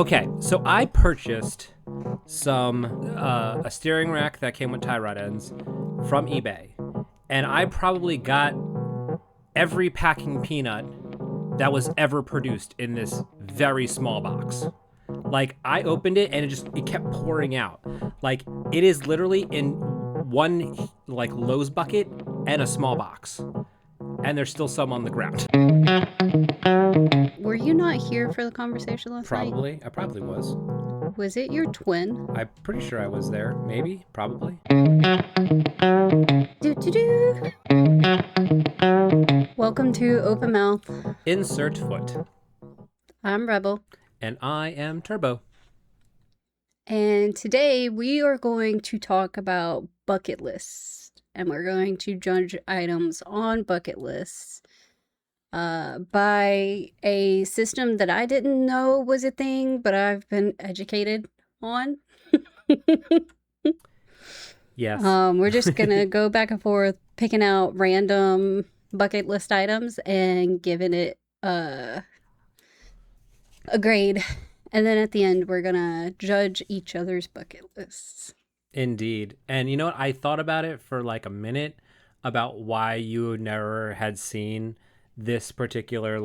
Okay, so I purchased some a steering rack that came with tie rod ends from eBay, and I probably got every packing peanut that was ever produced in this very small box. Like I opened it and it kept pouring out. Like it is literally in one like Lowe's bucket and a small box, and there's still some on the ground. Were you not here for the conversation last night? Probably, I probably was. Was it your twin? I'm pretty sure I was there. Maybe, probably. Do do do. Welcome to Open Mouth. Insert foot. I'm Rebel, And I am Turbo. and today we are going to talk about bucket lists, and we're going to judge items on bucket lists by a system that I didn't know was a thing, but I've been educated on. Yes. We're just gonna go back and forth, picking out random bucket list items and giving it a grade. And then at the end, we're gonna judge each other's bucket lists. Indeed. And you know what? I thought about it for like a minute about why you never had seen this particular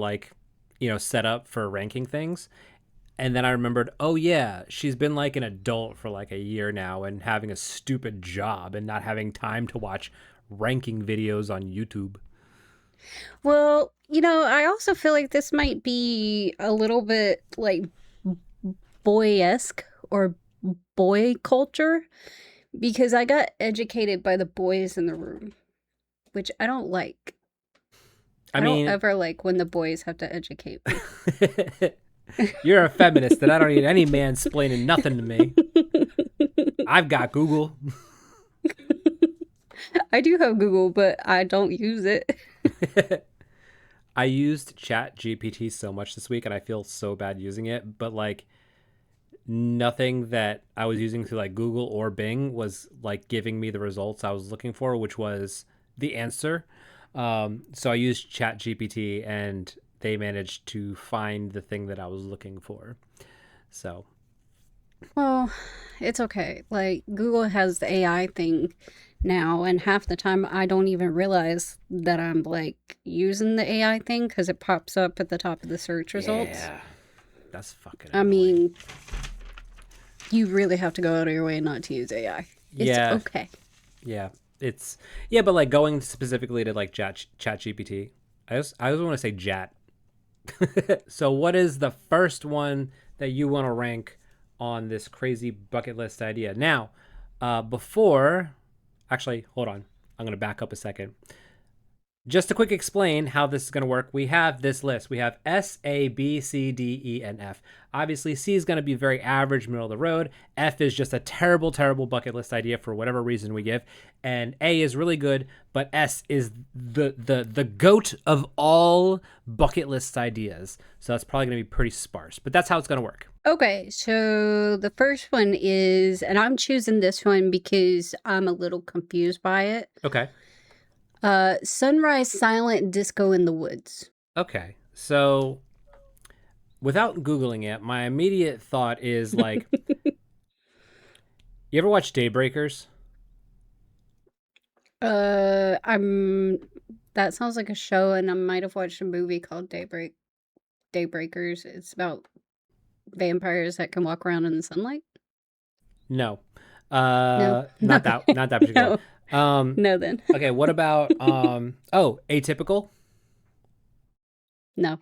setup for ranking things. And then I remembered, oh yeah, she's been like an adult for like a year now and having a stupid job and not having time to watch ranking videos on YouTube. Well, I also feel like this might be a little bit like boy-esque or boy culture because I got educated by the boys in the room, which I don't like. I don't ever like when the boys have to educate me. You're a feminist and I don't need any mansplaining nothing to me. I've got Google. I do have Google, but I don't use it. I used Chat GPT so much this week and I feel so bad using it, but like nothing that I was using through like Google or Bing was like giving me the results I was looking for, which was the answer. So I used Chat GPT and they managed to find the thing that I was looking for. So, well, it's okay. Like Google has the AI thing now, and half the time I don't even realize that I'm like using the AI thing because it pops up at the top of the search results. Yeah, that's fucking annoying. I mean, you really have to go out of your way not to use AI. It's okay. Yeah, but like going specifically to like Chat GPT, I just want to say Jat. So what is the first one that you want to rank on this crazy bucket list idea? Now, actually, hold on. I'm going to back up a second. Just to quick explain how this is going to work, we have this list. We have S, A, B, C, D, E, and F. Obviously, C is going to be very average, middle of the road. F is just a terrible, terrible bucket list idea for whatever reason we give. And A is really good, but S is the goat of all bucket list ideas. So that's probably going to be pretty sparse, but that's how it's going to work. Okay, so the first one is, and I'm choosing this one because I'm a little confused by it. Okay. Sunrise silent disco in the woods. Okay. So without Googling it, my immediate thought is like, you ever watch Daybreakers? That sounds like a show, and I might have watched a movie called Daybreakers. It's about vampires that can walk around in the sunlight. No. No. Not that particular. No. No then. Okay, what about Atypical? No.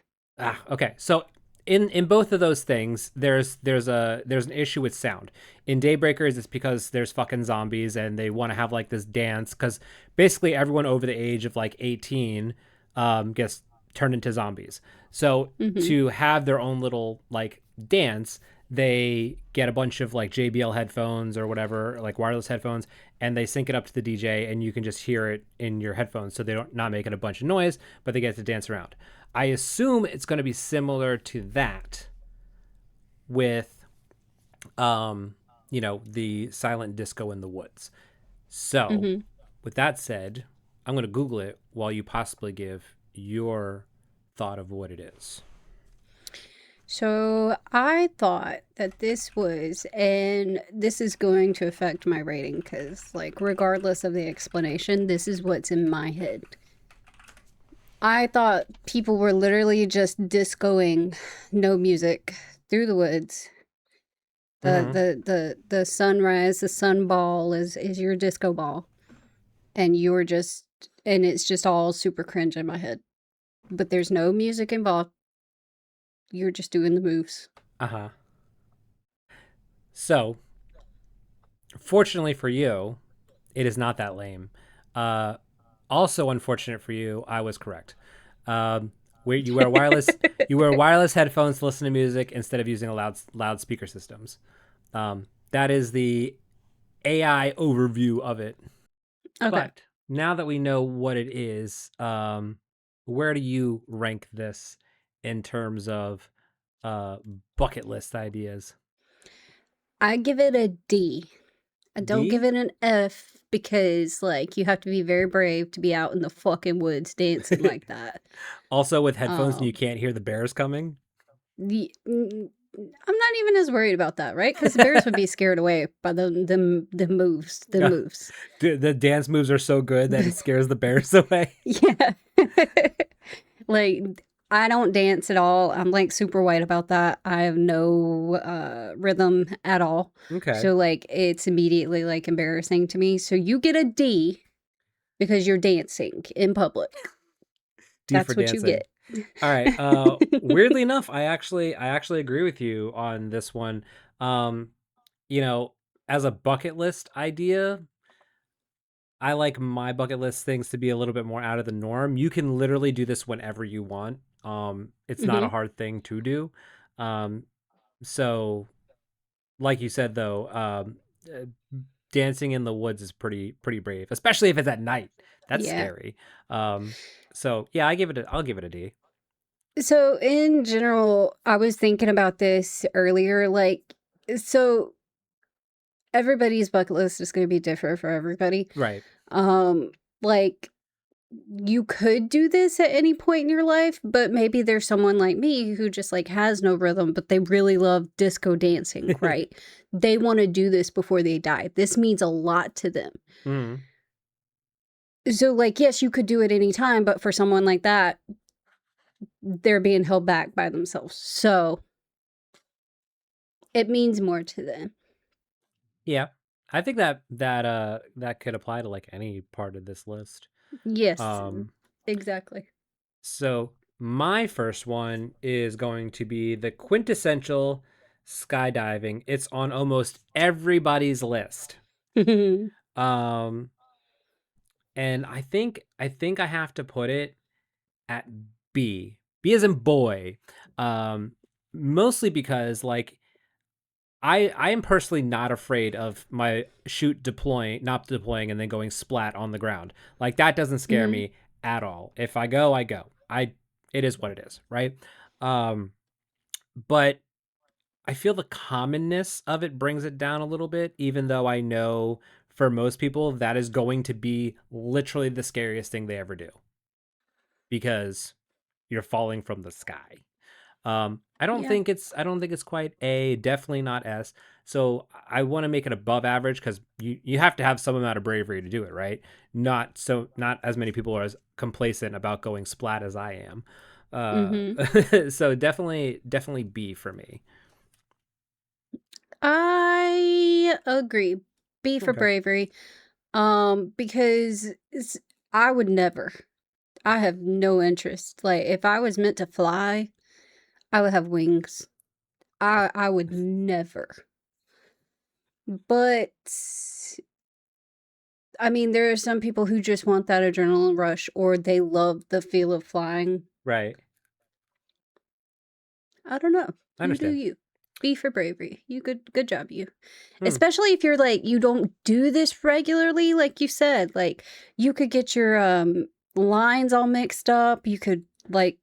Okay. So in both of those things, there's an issue with sound. In Daybreakers, it's because there's fucking zombies and they want to have like this dance because basically everyone over the age of like 18 gets turned into zombies. So to have their own little like dance, they get a bunch of like JBL headphones or whatever, like wireless headphones, and they sync it up to the DJ and you can just hear it in your headphones. So they don't not making a bunch of noise, but they get to dance around. I assume it's going to be similar to that with, the silent disco in the woods. So with that said, I'm going to Google it while you possibly give your thought of what it is. So I thought that and this is going to affect my rating because, like, regardless of the explanation, this is what's in my head. I thought people were literally just discoing no music through the woods. The Hmm. the sunrise, the sun ball is your disco ball, and it's just all super cringe in my head. But there's no music involved. You're just doing the moves. Uh-huh. So, fortunately for you, it is not that lame. Uh, Also, unfortunate for you, I was correct. Um, where you wear wireless headphones to listen to music instead of using a loudspeaker systems. That is the AI overview of it. Okay. But now that we know what it is, where do you rank this in terms of uh, bucket list ideas? I give it a D. I don't give D? it an F because, like, you have to be very brave to be out in the fucking woods dancing like that. Also with headphones and you Um, can't hear the bears coming? I'm not even as worried about that, right? Because the bears would be scared away by the moves. The dance moves are so good that it scares the bears away. Yeah. Like, I don't dance at all. I'm like super white about that. I have no rhythm at all. Okay. So like it's immediately like embarrassing to me. So you get a D because you're dancing in public. D for That's what you dancing. get. All right. Weirdly enough, I actually agree with you on this one. Um, you know, as a bucket list idea, I like my bucket list things to be a little bit more out of the norm. You can literally do this whenever you want. It's not a Hmm. hard thing to do. Um, so like you said though, uh, dancing in the woods is pretty brave, especially if it's at night. That's Yeah. scary. Um, so yeah, I'll give it a D. So in general, I was thinking about this earlier. Like, so everybody's bucket list is going to be different for everybody. Right. Um, like you could do this at any point in your life, but maybe there's someone like me who just like has no rhythm, but they really love disco dancing, right? They want to do this before they die. This means a lot to them. Mm. So, like, yes, you could do it anytime, but for someone like that, they're being held back by themselves. So it means more to them. Yeah. I think that could apply to like any part of this list. Yes, Um, exactly. so my first one is going to be the quintessential skydiving. It's on almost everybody's list. Um, and I think I have to put it at B. B as in boy. Um, Mostly because like I am personally not afraid of my chute deploying, not deploying, and then going splat on the ground. Like that doesn't scare Hmm. me at all. If I go, I go. It is what it is, right? Um, but I feel the commonness of it brings it down a little bit, even though I know for most people that is going to be literally the scariest thing they ever do because you're falling from the sky. Yeah. I don't think it's quite A, definitely not S. So I want to make it above average because you have to have some amount of bravery to do it, right? Not as many people are as complacent about going splat as I am. Hmm. So definitely B for me. I agree. B for Okay. bravery. Because I would never. I have no interest. Like if I was meant to fly, I would have wings. I would never. But I mean, there are some people who just want that adrenaline rush or they love the feel of flying. Right. I don't know. I You do understand. you. B for bravery. You good job you. Hmm. Especially if you're like you don't do this regularly like you said. Like you could get your lines all mixed up. You could like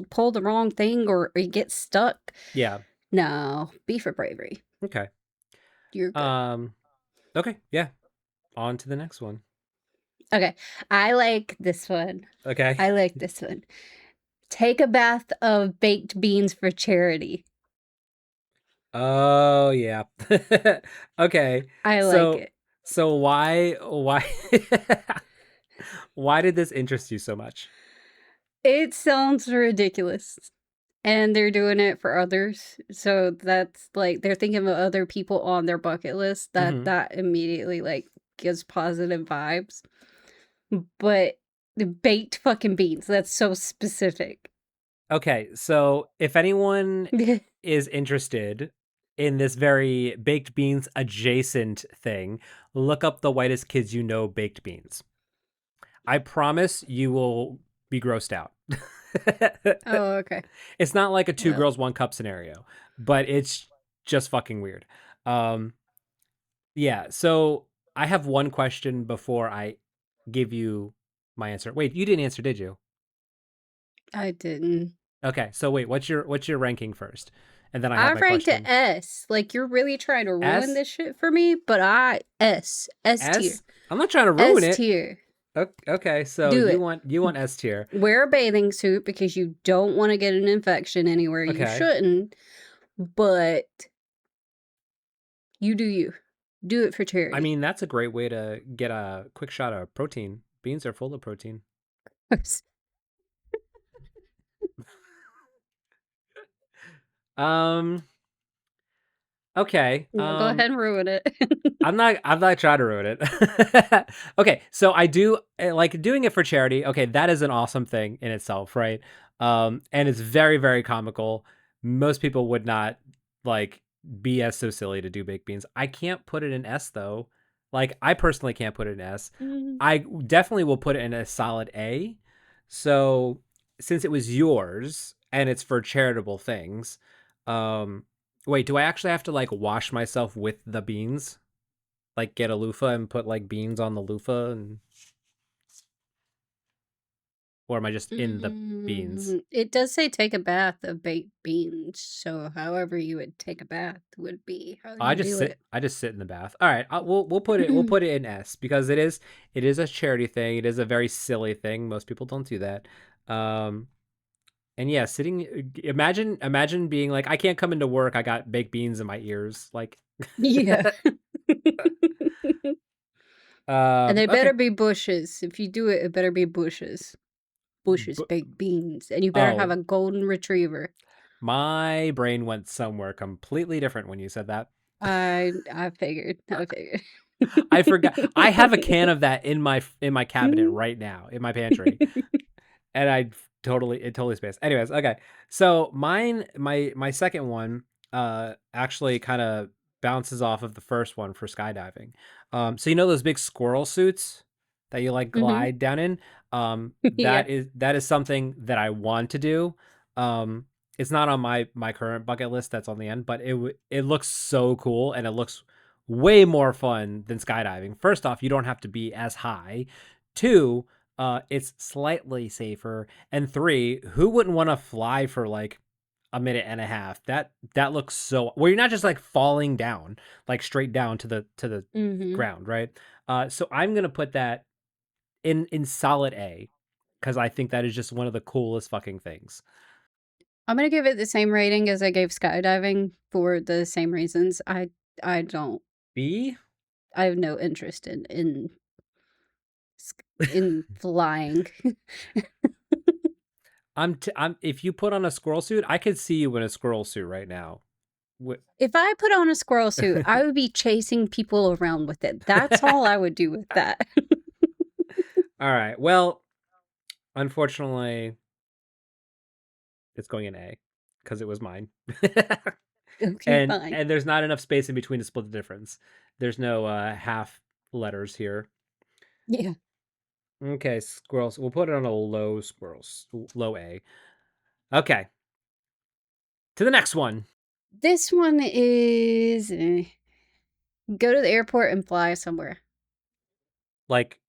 pull the wrong thing or you get stuck. Yeah. No, B for bravery. Okay. You're good. Um. Okay. Yeah. On to the next one. Okay. I like this one. Okay. I like this one. Take a bath of baked beans for charity. Oh yeah. Okay. I like So it. so why why did this interest you so much? It sounds ridiculous. And they're doing it for others. So that's like they're thinking of other people on their bucket list Hmm. that immediately like gives positive vibes. But the baked fucking beans, that's so specific. Okay, so if anyone is interested in this very baked beans adjacent thing, look up the whitest kids you know baked beans. I promise you will be grossed out. Oh, okay. It's not like a two Well, girls one cup scenario, but it's just fucking weird. Um yeah, so I have one question before I give you my answer. Wait, you didn't answer, did you? I didn't. Okay, so wait, what's your ranking first? And then I have I my ranked it question. S. Like you're really trying to ruin S? this shit for me, but I S tier. S? I'm not trying to ruin S it. tier. Okay, so Do you it. want S tier. Wear a bathing suit because you don't want to get an infection anywhere you Okay. shouldn't, but you do you. Do it for I charity. mean, that's a great way to get a quick shot of protein. Beans are full of protein. Um, okay. No, go ahead and ruin it. I'm not trying to ruin it. Okay, so I do like doing it for charity. Okay, that is an awesome thing in itself, right? And it's very, very comical. Most people would not like be as so silly to do baked beans. I can't put it in S though. Like I personally can't put it in S. Mm. I definitely will put it in a solid A. So since it was yours and it's for charitable things, um, wait, do I actually have to like wash myself with the beans? Like get a loofah and put like beans on the loofah and or am I just in the beans? It does say take a bath of baked beans, so however you would take a bath would be how I you just do sit it. I just sit in the bath. All right, we'll put it in S because it is a charity thing. It is a very silly thing. Most people don't do that. Um and yeah, sitting imagine being like I can't come into work. I got baked beans in my ears like Yeah. And they better okay. be bushes. If you do it, it better be bushes. Bushes, B- baked beans. And you better have oh, a golden retriever. my brain went somewhere completely different when you said that. I figured. I figured. I forgot. I have a can of that in my cabinet right now in my pantry, and it totally spaced. Anyways, okay. So my second one actually kind of bounces off of the first one for skydiving. So you know those big squirrel suits that you like Hmm. glide down in. Yeah. That is something that I want to do. It's not on my current bucket list. That's on the end, but it looks so cool and it looks way more fun than skydiving. First off, you don't have to be as high. Two, it's slightly safer. And three, who wouldn't want to fly for like a minute and a half? That looks so where you're not just like falling down, like straight down to the Hmm. ground, right? So I'm gonna put that in solid A because I think that is just one of the coolest fucking things. I'm gonna give it the same rating as I gave skydiving for the same reasons. I don't. B. I have no interest in flying. I'm if you put on a squirrel suit, I could see you in a squirrel suit right now. If I put on a squirrel suit, I would be chasing people around with it. That's all I would do with that. All right. Well, unfortunately, it's going in A because it was mine. Okay, and fine. and there's not enough space in between to split the difference. There's no half letters here. Yeah. Okay, squirrels. We'll put it on a low A. Okay, to the next one. This one is go to the airport and fly somewhere. Like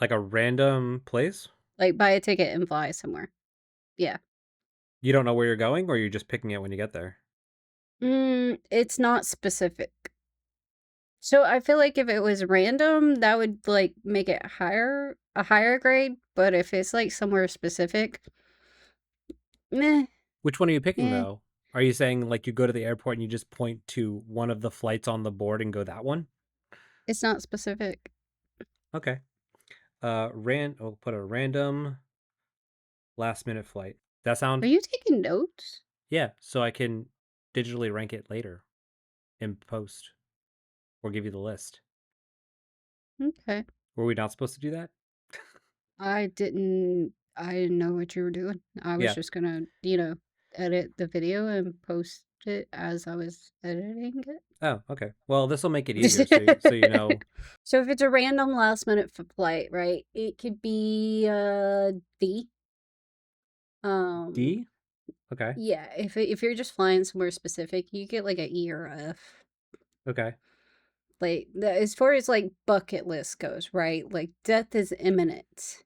a random place. Like buy a ticket and fly somewhere. Yeah. You don't know where you're going, or you're just picking it when you get there. It's not specific. So I feel like if it was random, that would like make it a higher grade. But if it's like somewhere specific, meh, Which one are you picking eh. though? Are you saying like you go to the airport and you just point to one of the flights on the board and go that one? It's not specific. Okay. I'll put a random last minute flight. That Are sound? you taking notes? Yeah, so I can digitally rank it later in post or give you the list. Okay. Were we not supposed to do that? I didn't know what you were doing. I was Yeah. just gonna, edit the video and post it as I was editing Oh, okay. Well, this will make it easier so you it. know. So if it's a random last minute flight, right? It could be D. Um D? Okay. yeah, if you're just flying somewhere specific, you get like a E or a F. Okay. Like as far as like bucket list goes, right? Like death is imminent.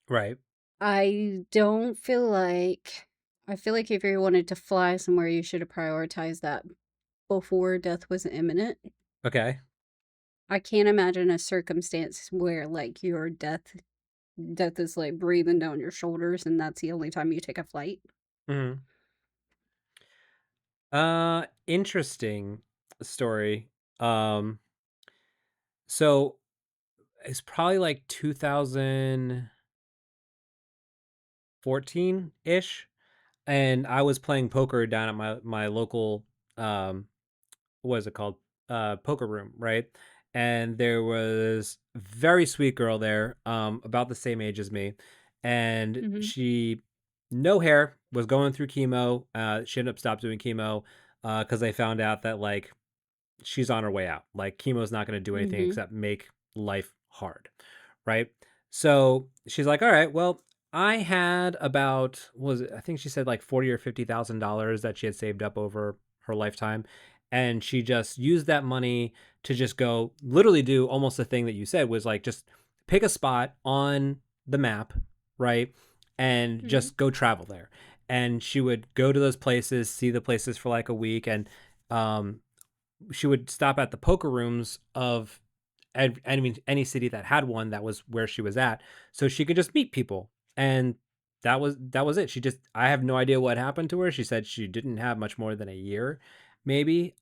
Right. I don't feel like I feel like if you wanted to fly somewhere, you should have prioritized that before death was imminent. Okay. I can't imagine a circumstance where like your death is like breathing down your shoulders and that's the only time you take a flight. Hmm. Interesting story. Um, so it's probably like 2014 ish, and I was playing poker down at my local um what is it called, poker room, right? And there was a very sweet girl there, about the same age as me, and Mm-hmm. she, no hair, was going through chemo. She ended up stopped doing chemo because they found out that like she's on her way out. Like chemo's not going to do anything Mm-hmm. except make life hard, right? So she's like, all right, well, I had about, what was it? I think she said like 40 or $50,000 that she had saved up over her lifetime, and she just used that money to just go literally do almost the thing that you said, was like just pick a spot on the map, right, and Mm-hmm. just go travel there. And she would go to those places, see the places for like a week, and um, she would stop at the poker rooms of any city that had one, that was where she was at, so she could just meet people. And that was it. She just, I have no idea what happened to her. She said she didn't have much more than a year, maybe.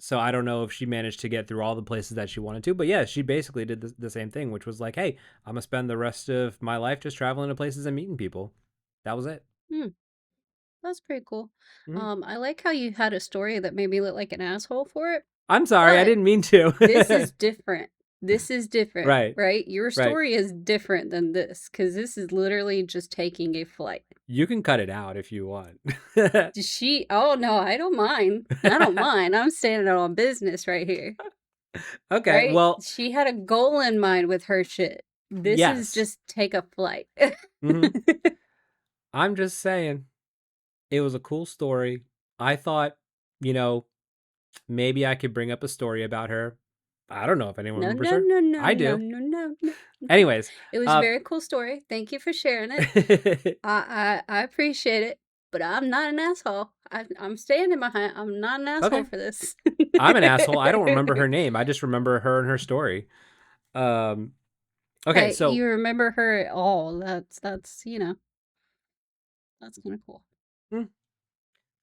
So I don't know if she managed to get through all the places that she wanted to, but yeah, she basically did the same thing, which was like, hey, I'm gonna spend the rest of my life just traveling to places and meeting people. That was it. Mm, that's pretty cool. Mhm. I like how you had a story that made me look like an asshole for it, I'm sorry, I but didn't mean this to. is different. This is different, Right, right? Your right. story is different than this because this is literally just taking a flight. You can cut it out if you want. Did she? Oh no, I don't mind. I don't mind. I'm standing on business right here, Okay, right? well, She had a goal in mind with her shit. This is yes. just take a flight. Hmm. I'm just saying, it was a cool story. I thought, you know, maybe I could bring up a story about her. I don't know if anyone No, remembers no, her. no, no, I no, do. no, no, no. Anyways, It was a uh, very cool story. Thank you for sharing it. I appreciate it, but I'm not an asshole. I'm standing behind. I'm not an asshole okay. for this. I'm an asshole. I don't remember her name. I just remember her and her story. Um, okay, Hey, so you remember her at all? That's that's kind of cool. hmm,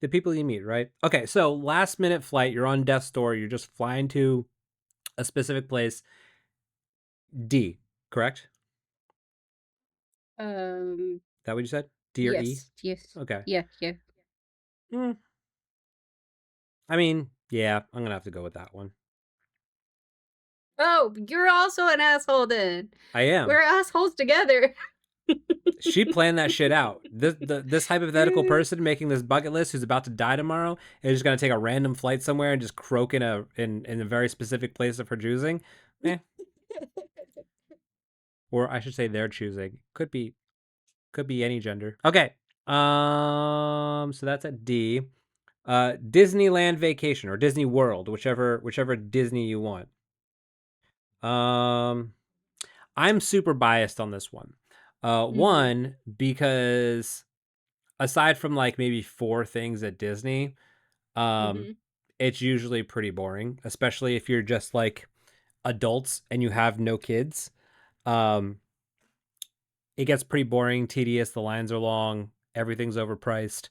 the people you meet, right? Okay, so last minute flight, you're on death's door, you're just flying to a specific place. D, correct? Um, That what you said? D or E? yes, yes, Okay. yeah, yeah. Hmm. I mean, yeah, I'm gonna have to go with that one. Oh, you're also an asshole then. I am. We're assholes together. She planned that shit out. This hypothetical person making this bucket list who's about to die tomorrow is just gonna take a random flight somewhere and just croak in a very specific place of her choosing. Eh. Or I should say their choosing. Could be any gender. Okay. So that's at D. Disneyland Vacation or Disney World, whichever Disney you want. Um, I'm super biased on this one. Mhm, One, because aside from like maybe four things at Disney, um, mhm. it's usually pretty boring, especially if you're just like adults and you have no kids. Um, it gets pretty boring, tedious. The lines are long. Everything's overpriced.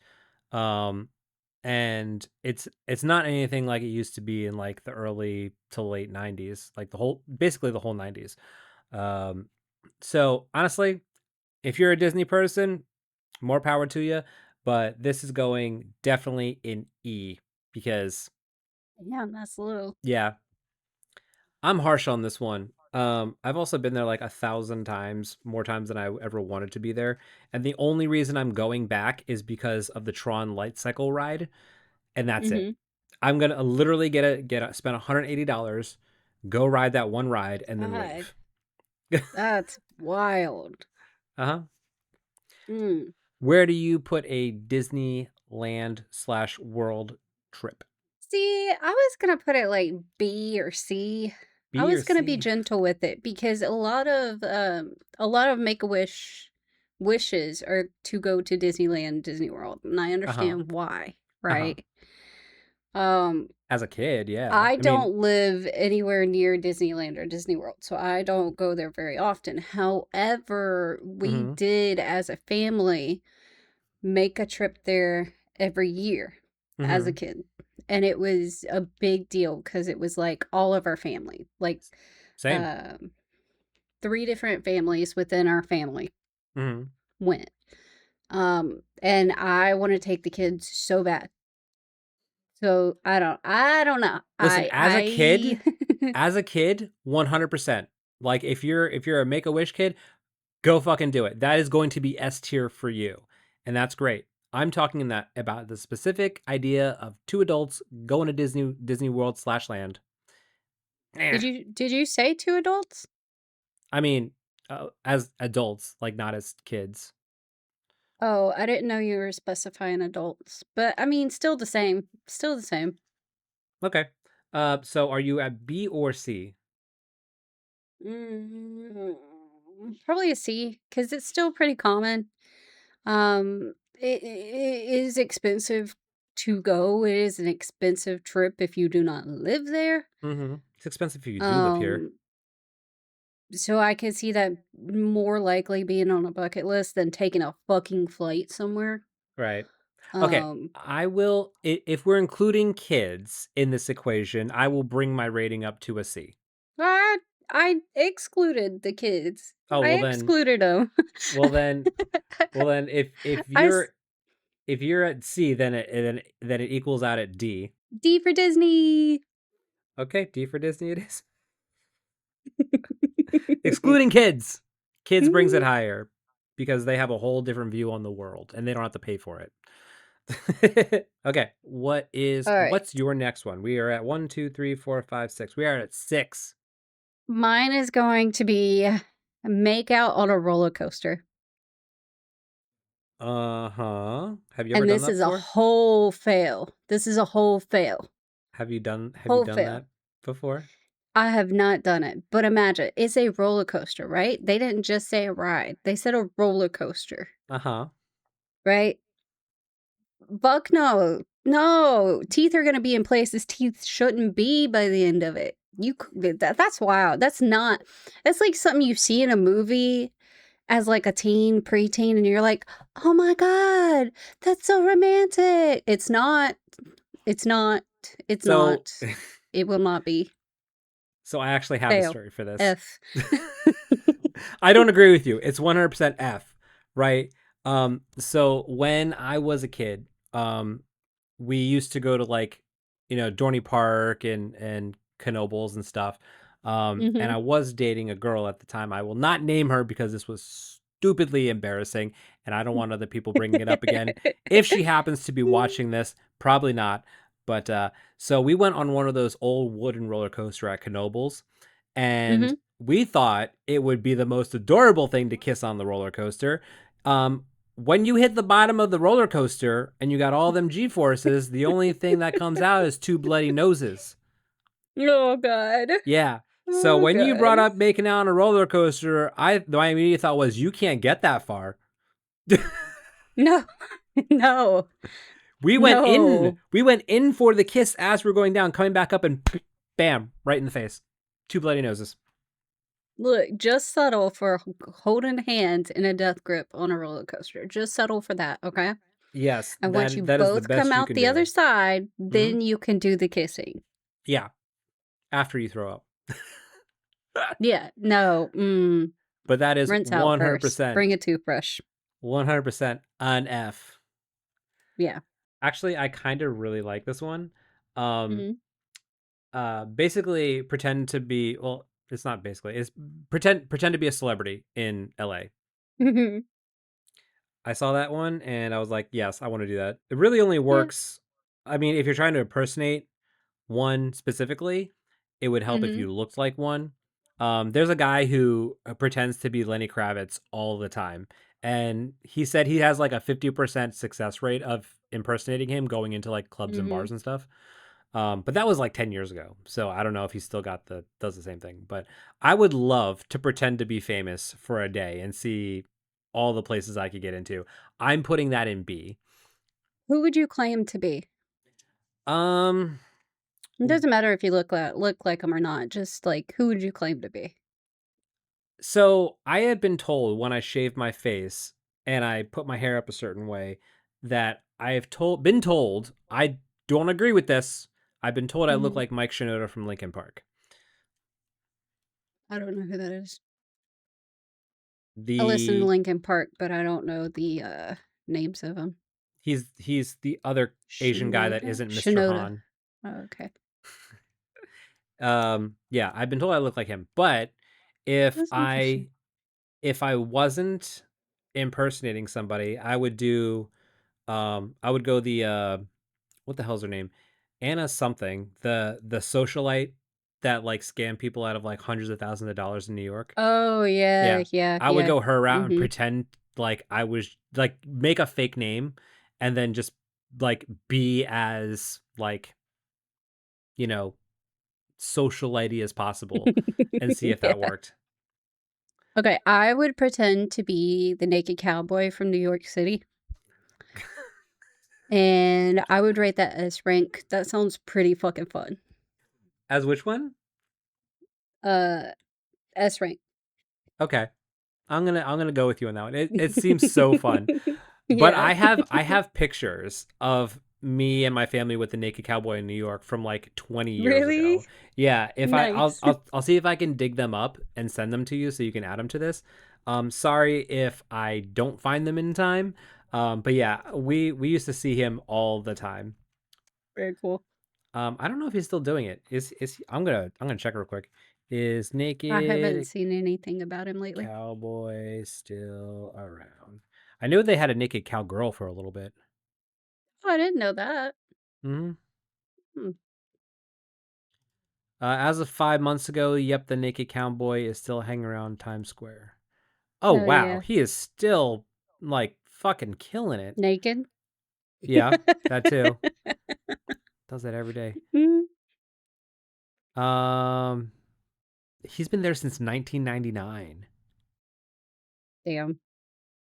and it's not anything like it used to be in like the early to late 90s, like basically the whole 90s. Um, so honestly, if you're a Disney person, more power to you. But this is going definitely in E because Yeah, that's a little. yeah, I'm harsh on this one. I've also been there like 1,000 times, more times than I ever wanted to be there. And the only reason I'm going back is because of the Tron Light Cycle ride, and that's it. Mm-hmm. I'm gonna literally spend $180, go ride that one ride, and then God, leave. that's wild. Uh-huh. Mm. Where do you put a Disneyland/world trip? See, I was gonna put it like B or C. I B or was gonna be C? gentle with it because a lot of Make-A-Wish wishes are to go to Disneyland, Disney World, and I Uh-huh. understand why, Uh-huh. right? Um, As a kid, yeah. I I mean, don't live anywhere near Disneyland or Disney World, so I don't go there very often. However, we mhm, did as a family make a trip there every year as a mhm. kid. And it was a big deal because it was like all of our family, like Same. um, three different families within our family Mhm. went. And I want to take the kids so bad. So I don't know. Listen, I as a kid, 100%. Like if you're a Make-A-Wish kid, go fucking do it. That is going to be S tier for you. And that's great. I'm talking in that about the specific idea of two adults going to Disney World/land. Eh. did you say two adults? I mean, as adults, like not as kids. Oh, I didn't know you were specifying adults. But I mean, still the same. Still the same. Okay. So are you at B or C? Mm, probably a C because it's still pretty common. It is expensive to go. It is an expensive trip if you do not live there. Mm-hmm. It's expensive if you do live here. Um, so I can see that more likely being on a bucket list than taking a fucking flight somewhere. Right. Okay. Um, I will, if we're including kids in this equation, I will bring my rating up to a C. I I excluded the kids. Oh, I well then, excluded them. well then, well then, if I you're if you're at C, then it equals out at D. D for Disney. Okay, D for Disney it is. Excluding kids. Kids brings it higher because they have a whole different view on the world and they don't have to pay for it. Okay, All right. what's your next one? We are at 1, 2, 3, 4, 5, 6. We are at 6. Mine is going to be make out on a roller coaster. Uh-huh. Have you ever And done this that is a before? whole fail. This is a whole fail. Have you Whole done fail. that before? I have not done it, but imagine it's a roller coaster, right? They didn't just say a ride, they said a roller coaster, Uh-huh. right? Buck, no. No, teeth are going to be in places teeth shouldn't be by the end of it. That's wild. That's like something you see in a movie as like a teen, preteen, and you're like, oh my God, that's so romantic. It's not. It's not. It's So not. It will not be. so I actually have a Fail. story for this. F. I don't agree with you. It's 100% F, right? So when I was a kid, we used to go to like, Dorney Park and Knoebels and stuff. And Hmm. I was dating a girl at the time. I will not name her because this was stupidly embarrassing and I don't want other people bringing it up again. If she happens to be watching this, probably not. But so we went on one of those old wooden roller coaster at Knoebels, and Hmm. we thought it would be the most adorable thing to kiss on the roller coaster. When you hit the bottom of the roller coaster and you got all them G forces, the only thing that comes out is two bloody noses. Oh God. Yeah. So Oh when you God. brought up making out on a roller coaster, my immediate thought was you can't get that far. No. No. We went in. No. We went in for the kiss as we're going down, coming back up, and bam, right in the face. Two bloody noses. Look, just settle for holding hands in a death grip on a roller coaster. Just settle for that, okay? Yes, And once you that is the both come best you out can the other do. side, Hmm. then you can do the kissing. Yeah, after you throw up. Yeah, no, But that is rinse out first. 100%, Bring a toothbrush. 100% an F. Yeah. Actually, I kind of really like this one. Um, Mhm. Basically, pretend to be, well, it's not basically, it's pretend to be a celebrity in LA. I saw that one and I was like, yes, I want to do that. It really only Yeah. works. I mean, if you're trying to impersonate one specifically, it would help if Mhm. you looked like one. There's a guy who pretends to be Lenny Kravitz all the time. And he said he has like a 50% success rate of impersonating him going into like clubs and Mhm. bars and stuff. But that was like 10 years ago. So I don't know if he still does the same thing. But I would love to pretend to be famous for a day and see all the places I could get into. I'm putting that in B. Who would you claim to be? Um, It doesn't matter if you look like them or not. Just like who would you claim to be? so I had been told when I shaved my face and I put my hair up a certain way that I have been told I don't agree with this. I've been told I look Mhm. like Mike Shinoda from Linkin Park. I don't know who that is. I listen to The Linkin Park, but I don't know the names of them. he's the other Asian guy that Shinoda. isn't Mr. Shinoda. Han. Oh, okay. Yeah, I've been told I look like him, but if That's interesting. I if I wasn't impersonating somebody, I would go the what the hell's her name? Anna something, the socialite that like scam people out of like hundreds of thousands of dollars in New York. Oh yeah, Yeah. yeah, I would yeah. go her route and Mhm. pretend like I was like make a fake name and then just like be as like, you know, socialite as possible and see if that Yeah. worked. Okay, I would pretend to be the naked cowboy from New York City, and I would rate that as rank. That sounds pretty fucking fun. As which one? Uh, S rank. Okay. I'm gonna go with you on that one. It seems so fun. But Yeah. I have pictures of me and my family with the naked cowboy in New York from like 20 years Really? ago. Yeah, if Nice. I'll see if I can dig them up and send them to you so you can add them to this. Sorry if I don't find them in time. But yeah, we used to see him all the time. Very cool. I don't know if he's still doing it. I'm gonna check real quick. Is I haven't naked seen anything about him lately. cowboy still around? I knew they had a naked cowgirl for a little bit. Oh, I didn't know that. Hmm. Hmm. As of 5 months ago, yep, the naked cowboy is still hanging around Times Square. Oh Oh wow, yeah. he is still like fucking killing it. Naked. Yeah, that too. Does that every day. Mm, Um, he's been there since 1999. damn.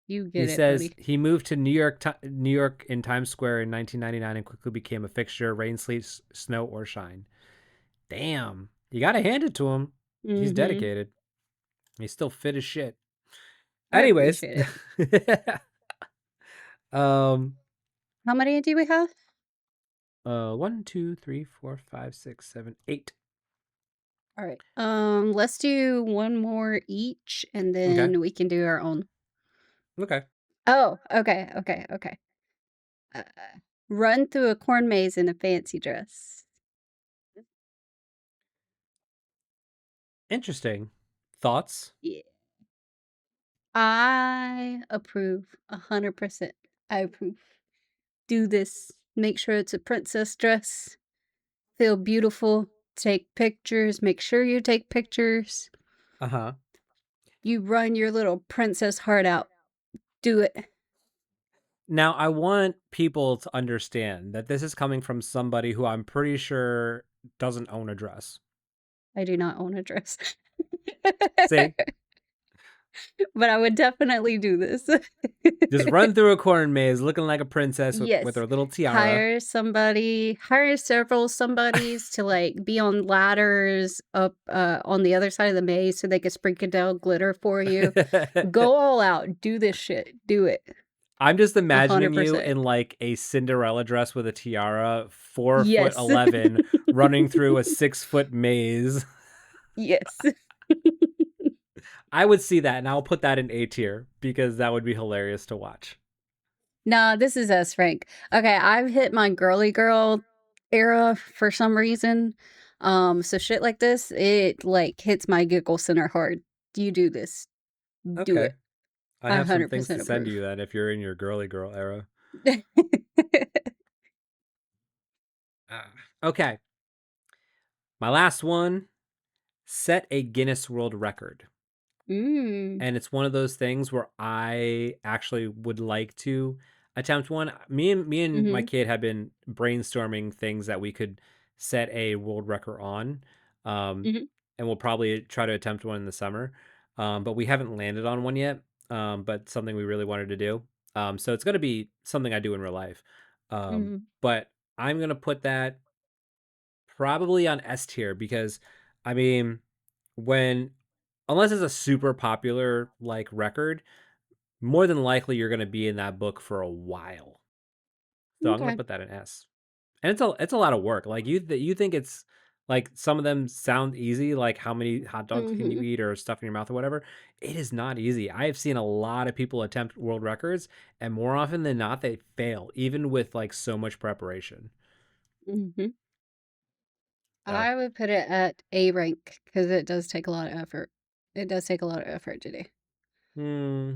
You He get it, says buddy. he moved to New York in Times Square in 1999 and quickly became a fixture, rain, sleet, snow, or shine. Damn, you gotta hand it to him. He's Mhm. dedicated. He's still fit as shit. I Anyways, appreciate it. um, How many do we have? 1, 2, 3, 4, 5, 6, 7, 8. All right. Let's do one more each, and Okay. then we can do our own. Okay. Oh, okay, okay, okay. Uh, run through a corn maze in a fancy dress. Interesting. Thoughts? Yeah. I approve 100%. I approve. Do this. Make sure it's a princess dress. Feel beautiful. Take pictures. Make sure you take pictures. Uh-huh. You run your little princess heart out. Do it. Now, I want people to understand that this is coming from somebody who I'm pretty sure doesn't own a dress. I do not own a dress. See? But I would definitely do this. Just run through a corn maze looking like a princess with Yes. her little tiara. Hire several somebodies to like be on ladders up on the other side of the maze so they can sprinkle down glitter for you. Go all out. Do this shit. Do it. I'm just imagining you 100%. in like a Cinderella dress with a tiara, 4 foot Yes. 11, running through a 6 foot maze. Yes. I would see that, and I'll put that in A tier because that would be hilarious to watch. Nah, this is S rank. Okay, I've hit my girly girl era for some reason. So shit like this, it like hits my giggle center hard. You do this. Do Okay. it. I I have some things to 100% send approve. you then if you're in your girly girl era. Okay. My last one, set a Guinness World Record. Mm. And it's one of those things where I actually would like to attempt one. Me and my Mm-hmm. kid have been brainstorming things that we could set a world record on. Um, Mm-hmm. and we'll probably try to attempt one in the summer. But we haven't landed on one yet. But something we really wanted to do. So it's going to be something I do in real life. Mm-hmm. But I'm going to put that probably on S tier because, I mean, when unless it's a super popular like record, more than likely you're going to be in that book for a while. So I'm going to Okay. put that in S. And it's a lot of work. Like you think it's like some of them sound easy, like how many hot dogs can you Mm-hmm. eat or stuff in your mouth or whatever. It is not easy. I have seen a lot of people attempt world records, and more often than not they fail, even with like so much preparation. Mm-hmm. So, I would put it at A rank because it does take a lot of effort. It does take a lot of effort to do. hmm,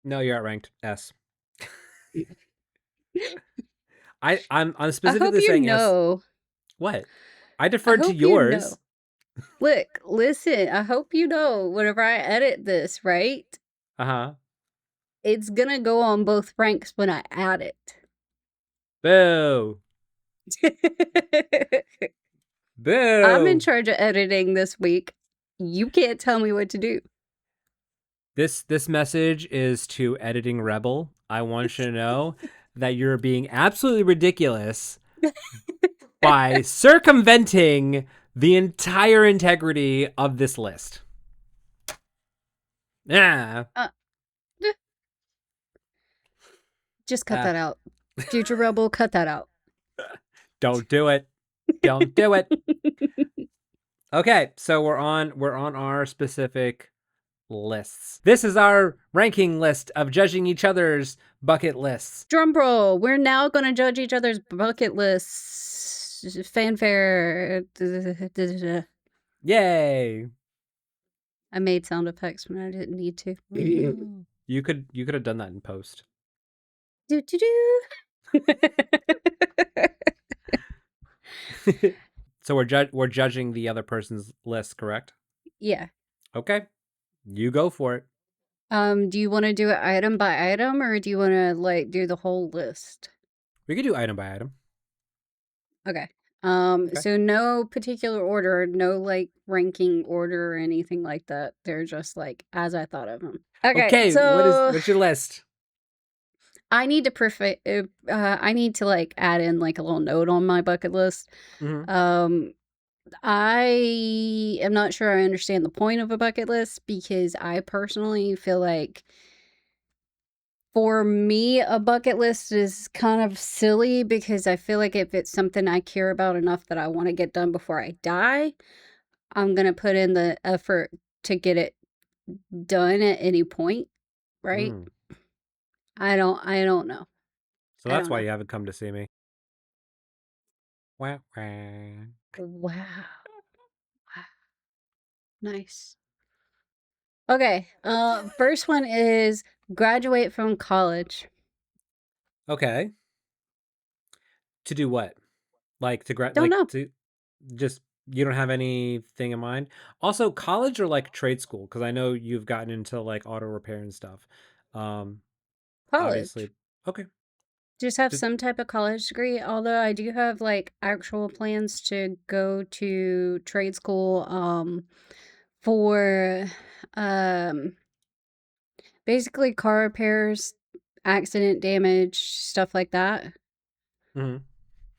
no, you're outranked S. I'm I hope specifically you saying S. know. What? I I deferred to hope you know. yours. Look, listen, I hope you know whenever I edit this, right? Uh-huh. It's gonna go on both ranks when I add it. Boo. I'm in Boo. charge of editing this week. You can't tell me what to do. This message is to Editing Rebel. I want you to know that you're being absolutely ridiculous by circumventing the entire integrity of this list. Yeah. Uh, just cut Uh, that out. Future Rebel, cut that out. don't do it. Don't do it. Okay, so we're on our specific lists. This is our ranking list of judging each other's bucket lists. Drumroll, we're now gonna judge each other's bucket lists. Fanfare. Yay. I made sound effects when I didn't need to. You could have done that in post. Do do do. So we're judging the other person's list, correct? Yeah. Okay. You go for it. Do you want to do it item by item or do you want to like do the whole list? We could do item by item. Okay. Okay. So no particular order, no like ranking order or anything like that. They're just like as I thought of them. Okay, Okay, so what's your list? I need to I need to like add in like a little note on my bucket list. Mm-hmm. I am not sure I understand the point of a bucket list because I personally feel like for me, a bucket list is kind of silly because I feel like if it's something I care about enough that I want to get done before I die, I'm going to put in the effort to get it done at any point, right? Mm. I don't know. So I that's don't why know. you haven't come to see me. Wah, wah. Wow. Wow. Nice. Okay. First one is graduate from college. Okay. To do what? Like Don't know. to just you don't have anything in mind? Also, college or like trade school? Because I know you've gotten into like auto repair and stuff. Um, obviously. College. Okay. Just have Just some type of college degree, although I do have like actual plans to go to trade school for um basically car repairs, accident damage, stuff like that. mhm.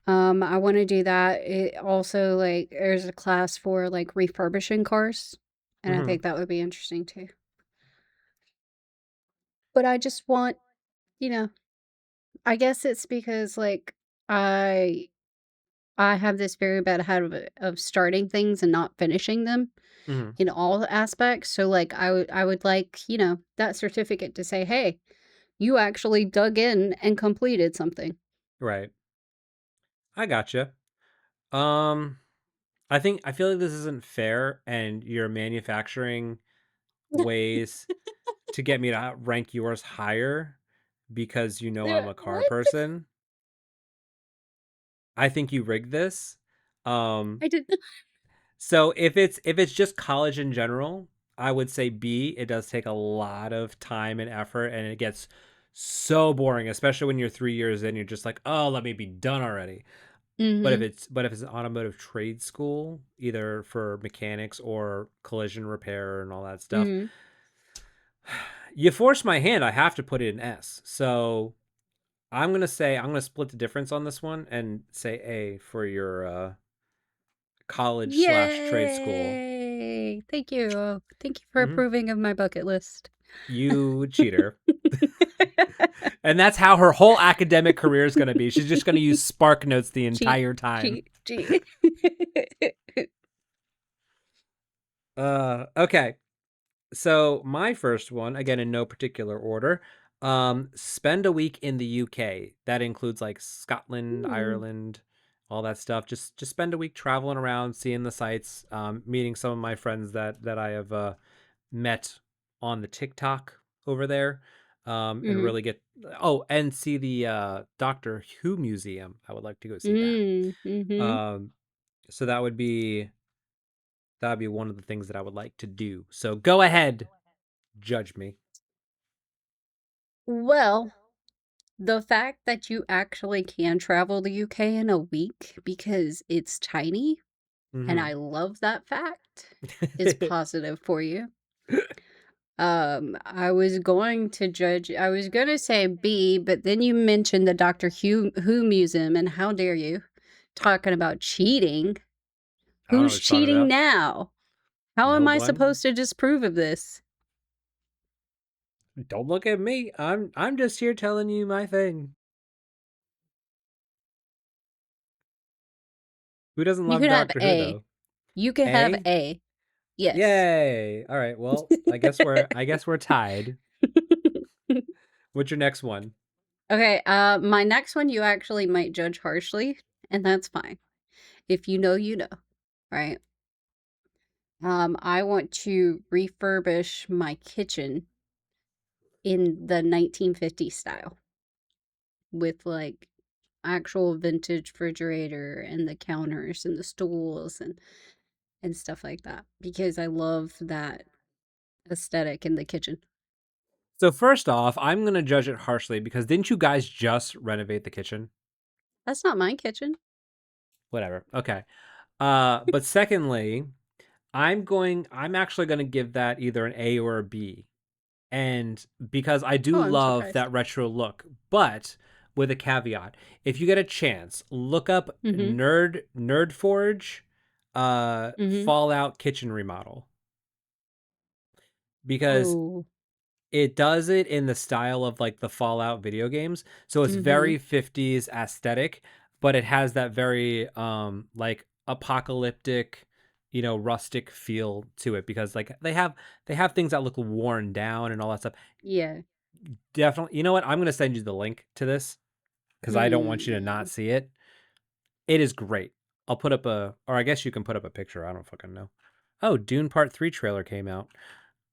I want to do that. It also like there's a class for like refurbishing cars, and I Mhm. think that would be interesting too. But I just want, you know, I guess it's because like I I have this very bad habit of starting things and not finishing them Hmm. in all aspects. So like I would like, that certificate to say, "Hey, you actually dug in and completed something." Right. I gotcha. Um, I feel like this isn't fair, and you're manufacturing ways to get me to rank yours higher because you know I'm a car What? person. I think you rigged this. Um, I did. so if it's just college in general, I would say B. It does take a lot of time and effort, and it gets so boring, especially when you're 3 years in. You're just like, oh, let me be done already. Mhm. But if it's an automotive trade school, either for mechanics or collision repair and all that stuff, Mhm. you force my hand. I have to put it in S. So I'm gonna split the difference on this one and say A for your college slash trade school. Yay! Thank you. Thank you for Hmm. approving of my bucket list. You cheater. And that's how her whole academic career is going to be. She's just going to use Spark Notes the Cheat, entire time. cheat, cheat. Okay. So my first one, again in no particular order, spend a week in the UK. That includes like Scotland, Hmm. Ireland, all that stuff. Just spend a week traveling around, seeing the sights, meeting some of my friends that I have met on the TikTok over there, and Mhm. really get and see the Doctor Who museum. I would like to go see that. Mm, mhm. Um, so that would be one of the things that I would like to do. So go ahead, judge me. Well, the fact that you actually can travel the UK in a week because it's tiny, and Hmm. I love that fact, is positive for you. I was gonna say B, but then you mentioned the Doctor Who museum, and how dare you? Talking about cheating. I don't know Who's what you're talking cheating about. now? How No am I one. supposed to disprove of this? Don't look at me. I'm just here telling you my thing. Who doesn't You love could have Doctor Who A. though? You could have A? A. Yes. Yay. All right. Well, I guess we're tied. What's your next one? Okay, my next one you actually might judge harshly, and that's fine. If you know, you know, right? I want to refurbish my kitchen in the 1950s style with like actual vintage refrigerator and the counters and the stools and stuff like that because I love that aesthetic in the kitchen. So first off, I'm gonna judge it harshly because didn't you guys just renovate the kitchen? That's not my kitchen. Whatever. Okay. But secondly, I'm actually gonna give that either an A or a B. And because I do Oh, I'm love surprised. that retro look, but with a caveat. If you get a chance, look up Mhm. Nerd Forge Mhm. Fallout kitchen remodel because Oh. it does it in the style of like the Fallout video games. So it's Mhm. very 50s aesthetic, but it has that very like apocalyptic, rustic feel to it because like they have things that look worn down and all that stuff. Yeah. Definitely. You know what? I'm going to send you the link to this cuz I don't want you to not Mm. see it. It is great. I'll put up or I guess you can put up a picture. I don't fucking know. Oh, Dune Part 3 trailer came out.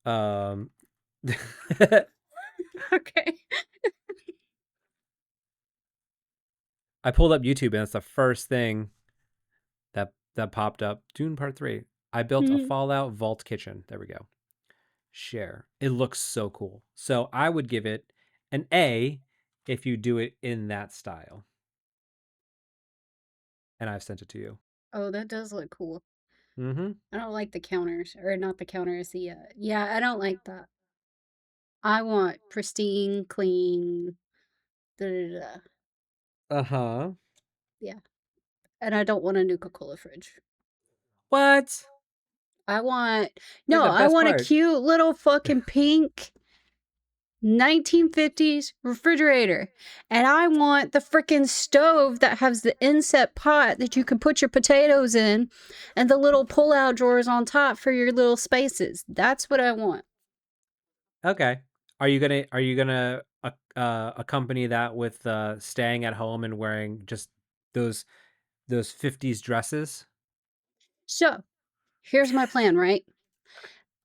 Um Okay. I pulled up YouTube and it's the first thing that popped up. Dune Part 3. I built a Mhm. Fallout vault kitchen. There we go. Share. It looks so cool. So I would give it an A if you do it in that style. And I've sent it to you. Oh, that does look cool. Mhm. I don't like the counters, or not the counters, yeah, I don't like that. I want pristine, clean, da da da. Uh-huh. Yeah. And I don't want a Nuka-Cola fridge. What? I want Like no, the I best want a part. cute little fucking pink. 1950s refrigerator. And I want the freaking stove that has the inset pot that you can put your potatoes in and the little pull out drawers on top for your little spaces. That's what I want. Okay. Are you gonna accompany that with staying at home and wearing just those those 50s dresses? So here's my plan, right?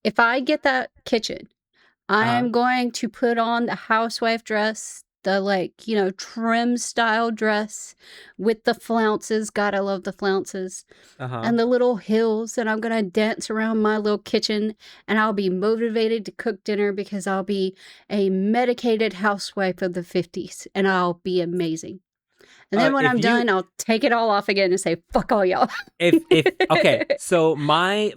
If I get that kitchen, Uh-huh. I'm going to put on the housewife dress, the like, trim style dress with the flounces. God, I love the flounces Uh-huh. and the little hills. And I'm going to dance around my little kitchen and I'll be motivated to cook dinner because I'll be a medicated housewife of the 50s and I'll be amazing. And then when If I'm you done, I'll take it all off again and say, fuck all y'all. if okay, so my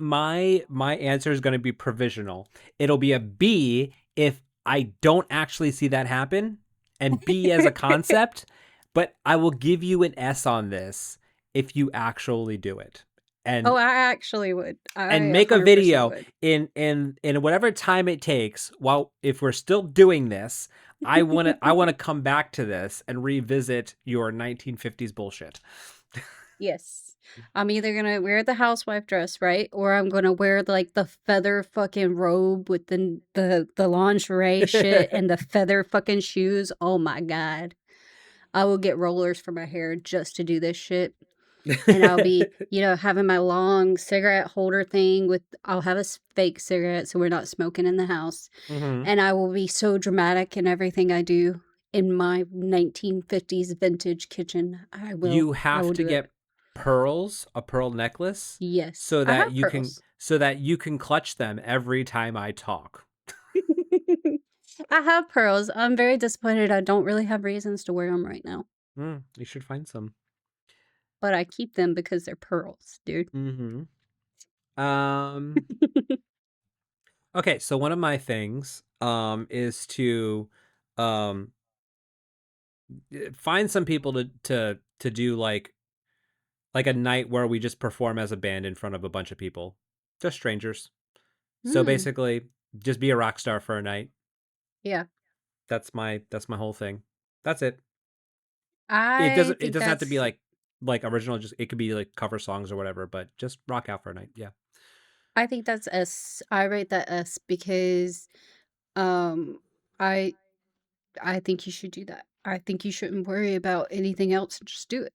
answer is going to be provisional. It'll be a B if I don't actually see that happen, and B as a concept, but I will give you an S on this if you actually do it. Oh, And I actually would. I make a 100% video would. in whatever time it takes. While if we're still doing this, I want to come back to this and revisit your 1950s bullshit. Yes. I'm either gonna wear the housewife dress, right? Or I'm gonna wear like the feather fucking robe with the lingerie shit and the feather fucking shoes. Oh my god. I will get rollers for my hair just to do this shit. And I'll be, having my long cigarette holder thing with I'll have a fake cigarette so we're not smoking in the house. hmm And I will be so dramatic in everything I do in my 1950s vintage kitchen. I will. You I have will to do it. get pearls, a pearl necklace, Yes. I have pearls. so that you can clutch them every time I talk. I have pearls. I'm very disappointed I don't really have reasons to wear them right now. You should find some. But I keep them because they're pearls, dude. hmm Um. Okay, so one of my things is to um find some people to do like a night where we just perform as a band in front of a bunch of people, just strangers. So Hmm. basically, just be a rock star for a night. Yeah. That's my whole thing. That's it. It I doesn't it think doesn't have to be that's like original. Just it could be like cover songs or whatever. But just rock out for a night. Yeah, I think that's S. I rate that S because um I I think you should do that. I think you shouldn't worry about anything else and just do it.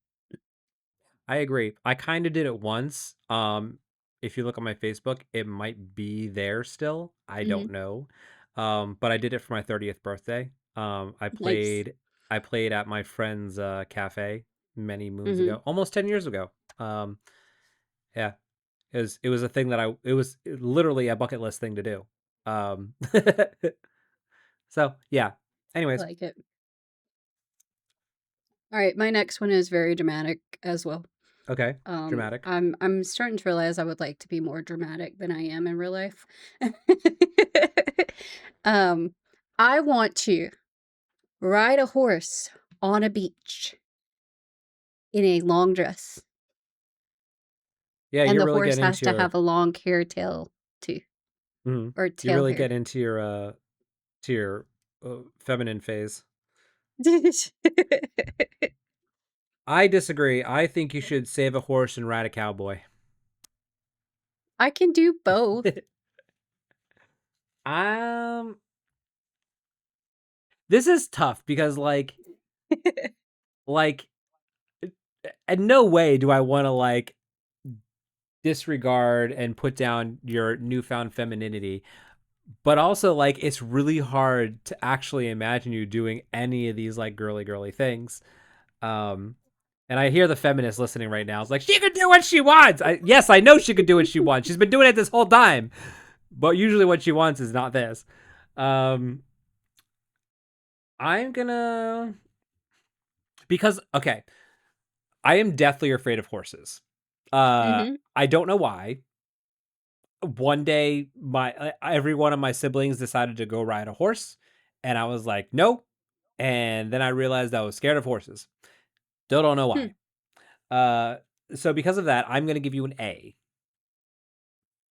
I agree. I kind of did it once. If you look on my Facebook, it might be there still. I Hmm. don't know. But I did it for my 30th birthday. I Nice. played I played at my friend's cafe many moons Hmm. ago, almost 10 years ago. Um, yeah, it was a thing that it was literally a bucket list thing to do. Um, so yeah. I Anyways, like it. All right, my next one is very dramatic as well. okay, dramatic. I'm starting to realize I would like to be more dramatic than I am in real life. um, I want to ride a horse on a beach in a long dress, Yeah, and you're the really horse getting has into to your have a long hair tail too, or you tail really hair. get into your feminine phase. I disagree. I think you should save a horse and ride a cowboy. I can do both. um, this is tough because like, in no way do I want to disregard and put down your newfound femininity, but also it's really hard to actually imagine you doing any of these girly things. Um, and I hear the feminists listening right now. It's like she can do what she wants. Yes, I know she could do what she wants. She's been doing it this whole time. But usually what she wants is not this. Um, I'm gonna because okay, I am deathly afraid of horses. Hmm. I don't know why. One day, my every one of my siblings decided to go ride a horse, and I was like, no. And then I realized I was scared of horses. Still don't know Hmm. why. Uh, so because of that, I'm gonna give you an A.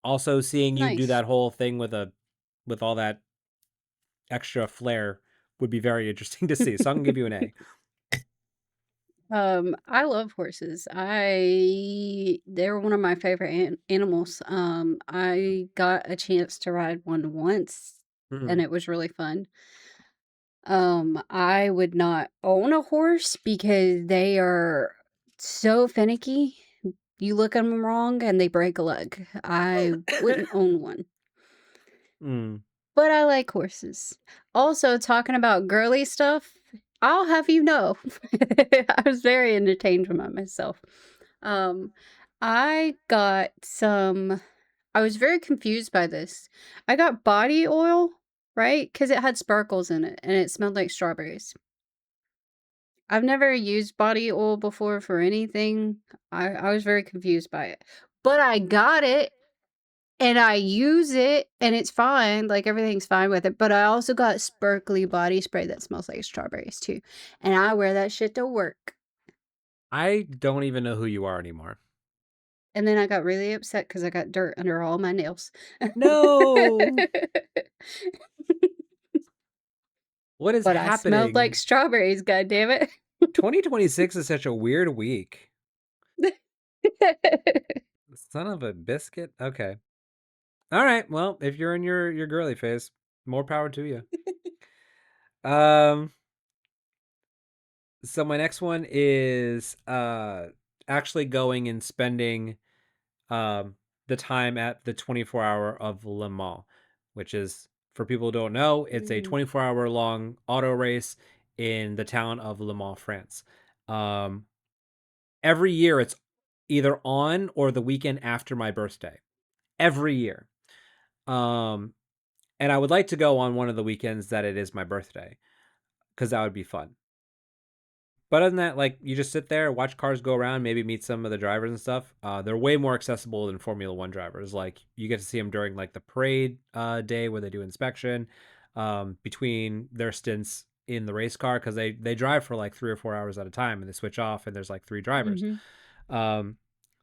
Also, seeing you do Nice. that whole thing with all that extra flair would be very interesting to see. So I'm gonna give you an A. I love horses. They're one of my favorite animals. I got a chance to ride one once, and Mhm. it was really fun. I would not own a horse because they are so finicky. You look at them wrong and they break a leg. I wouldn't own one. Mm. But I like horses. Also, talking about girly stuff, I'll have you know, I was very entertained by myself. Um, I got some. I was very confused by this. I got body oil, right? Because it had sparkles in it and it smelled like strawberries. I've never used body oil before for anything. I was very confused by it. But I got it and I use it and it's fine. Like everything's fine with it. But I also got sparkly body spray that smells like strawberries too. And I wear that shit to work. I don't even know who you are anymore. And then I got really upset because I got dirt under all my nails. No. What is But I smelled like happening? strawberries, god damn it. 2026 is such a weird week. Son of a biscuit. Okay. All right. Well, if you're in your girly phase, more power to you. Um. So my next one is actually going and spending um the time at the 24-hour of Le Mans, which is, for people who don't know, it's a Mm. 24-hour long auto race in the town of Le Mans, France. Um, every year it's either on or the weekend after my birthday. Every year. Um, and I would like to go on one of the weekends that it is my birthday, because that would be fun. But other than that, like, you just sit there, watch cars go around, maybe meet some of the drivers and stuff. They're way more accessible than Formula One drivers. Like, you get to see them during like the parade day where they do inspection, between their stints in the race car, because they drive for like 3 or 4 hours at a time and they switch off and there's like three drivers. Mhm. Um,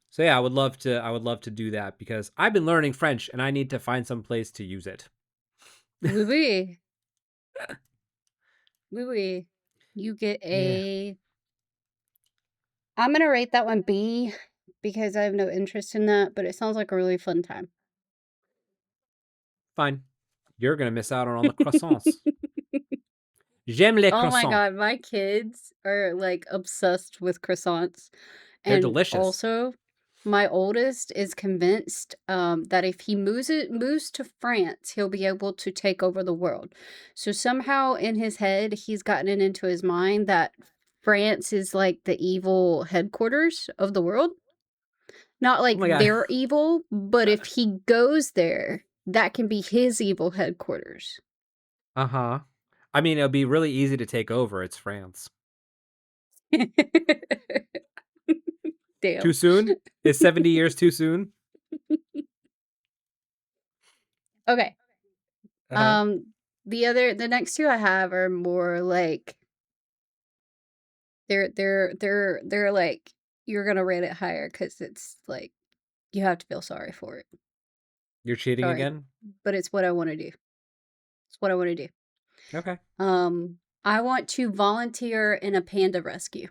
so yeah, I would love to do that because I've been learning French and I need to find some place to use it. Oui, oui. Oui, oui. You get Yeah, a. I'm gonna rate that one B because I have no interest in that, but it sounds like a really fun time. fine. You're gonna miss out on the croissants. J'aime les Oh my croissants. god, my kids are like obsessed with croissants. They're And delicious. also, my oldest is convinced that if he moves to France, he'll be able to take over the world. So somehow in his head, he's gotten it into his mind that France is like the evil headquarters of the world. Not Oh like my god. they're evil, but if he goes there, that can be his evil headquarters. Uh-huh. I mean, it'll be really easy to take over. It's France. Too Damn. soon? Is 70 years too soon? Okay. Uh-huh. Um, the next two I have are more like they're like you're gonna rate it higher because it's like you have to feel sorry for it. You're cheating Sorry, again? but it's what I want to do. It's what I want to do. Okay. I want to volunteer in a panda rescue.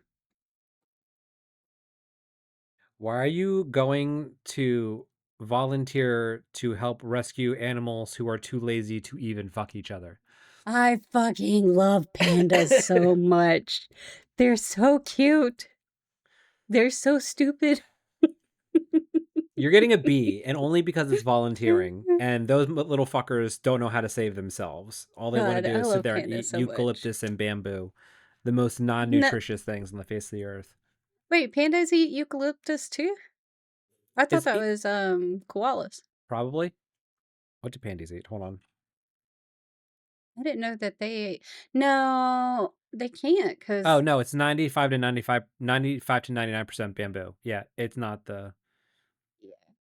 Why are you going to volunteer to help rescue animals who are too lazy to even fuck each other? I fucking love pandas so much. They're so cute. They're so stupid. You're getting a B, and only because it's volunteering, and those little fuckers don't know how to save themselves. All they want to God, do I is sit love there and pandas eat so much. eucalyptus and bamboo, the most No, non-nutritious things on the face of the earth. wait, pandas eat eucalyptus too? I thought Is that it was koalas. probably? What do pandas eat? Hold on. I didn't know that they ate. No, they can't Oh because no, it's 95 to 99% bamboo. Yeah, it's not the,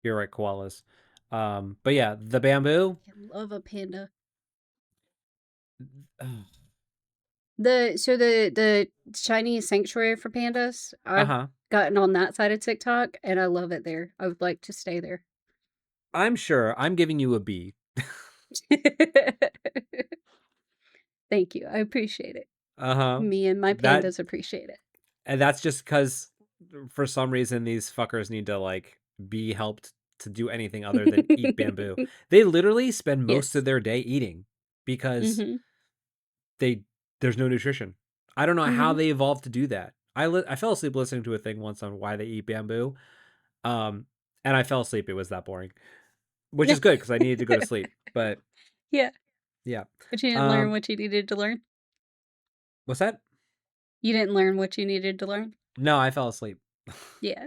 you're right, koalas. But yeah, the bamboo. I love a panda. The Chinese sanctuary for pandas, I've Uh-huh. gotten on that side of TikTok and I love it there. I would like to stay there. I'm sure I'm giving you a B. Thank you. I appreciate it. Uh-huh. Me and my That pandas appreciate it. and that's just because for some reason these fuckers need to like be helped to do anything other than eat bamboo. They literally spend most of Yes. their day eating because Mhm. they there's no nutrition. I don't know how Mhm. they evolved to do that. I fell asleep listening to a thing once on why they eat bamboo. Um and I fell asleep. It was that boring. Which is good because I needed to go to sleep. But Yeah. yeah. But you didn't learn Um what you needed to learn? what's that? You didn't learn what you needed to learn? No, I fell asleep. Yeah.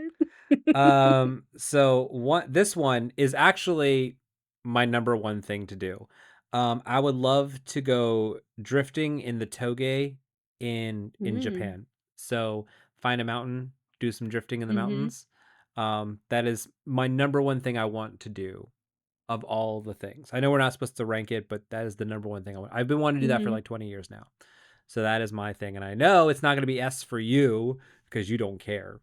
So what this one is actually my number one thing to do. I would love to go drifting in the Toge in Mm. Japan. So find a mountain, do some drifting in the Mhm. mountains. That is my number one thing I want to do of all the things. I know we're not supposed to rank it, but that is the number one thing I want. I've been wanting to do that for Mhm. like 20 years now. So that is my thing. And I know it's not going to be S for you because you don't care.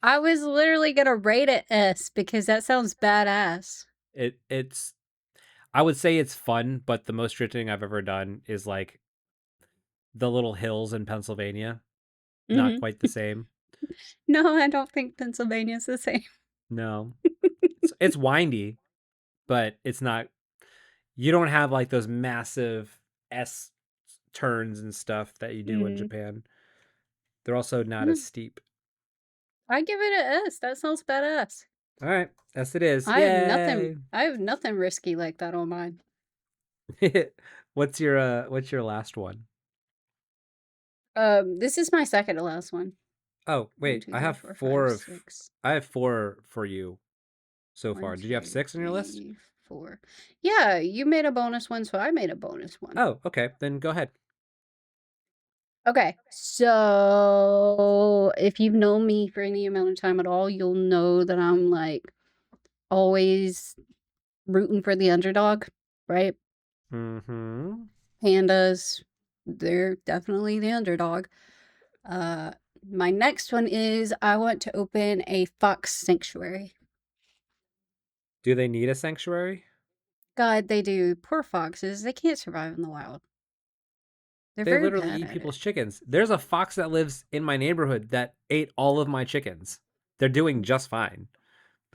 I was literally gonna rate it S because that sounds badass. It's I would say it's fun, but the most drifting I've ever done is like the little hills in Pennsylvania. Not Mhm. quite the same. No, I don't think Pennsylvania's the same. No. It's windy, but it's not you don't have like those massive S turns and stuff that you do in Mm. Japan. They're also not as Mm. steep. I give it a S. That sounds badass. All right. Yes, it is. Yay. I have nothing risky like that on mine. What's your last one? This is my second to last one. Oh, One, wait. two, three, four, five, six. I have four for you so One, far. Did you have two, 6 on your list? three, four. Yeah, you made a bonus one, so I made a bonus one. Oh, okay. Then go ahead. Okay, so if you've known me for any amount of time at all, you'll know that I'm like always rooting for the underdog, right? Mhm. Pandas, they're definitely the underdog. Uh, my next one is I want to open a fox sanctuary. Do they need a sanctuary? God, they do. Poor foxes, they can't survive in the wild. They're They very literally bad eat at it. people's chickens. There's a fox that lives in my neighborhood that ate all of my chickens. They're doing just fine.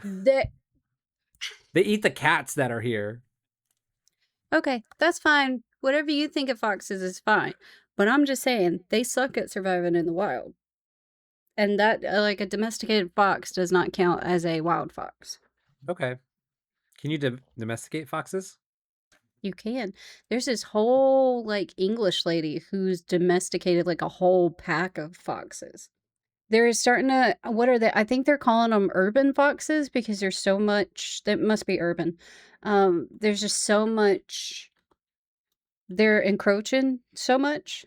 They They eat the cats that are here. Okay, that's fine. Whatever you think of foxes is fine. But I'm just saying, they suck at surviving in the wild. And that, like, a domesticated fox does not count as a wild fox. Okay. Can you domesticate foxes? You can. There's this whole, like, English lady who's domesticated, like, a whole pack of foxes. They're starting to, what are they? I think they're calling them urban foxes because there's so much, that must be urban. There's just so much, they're encroaching so much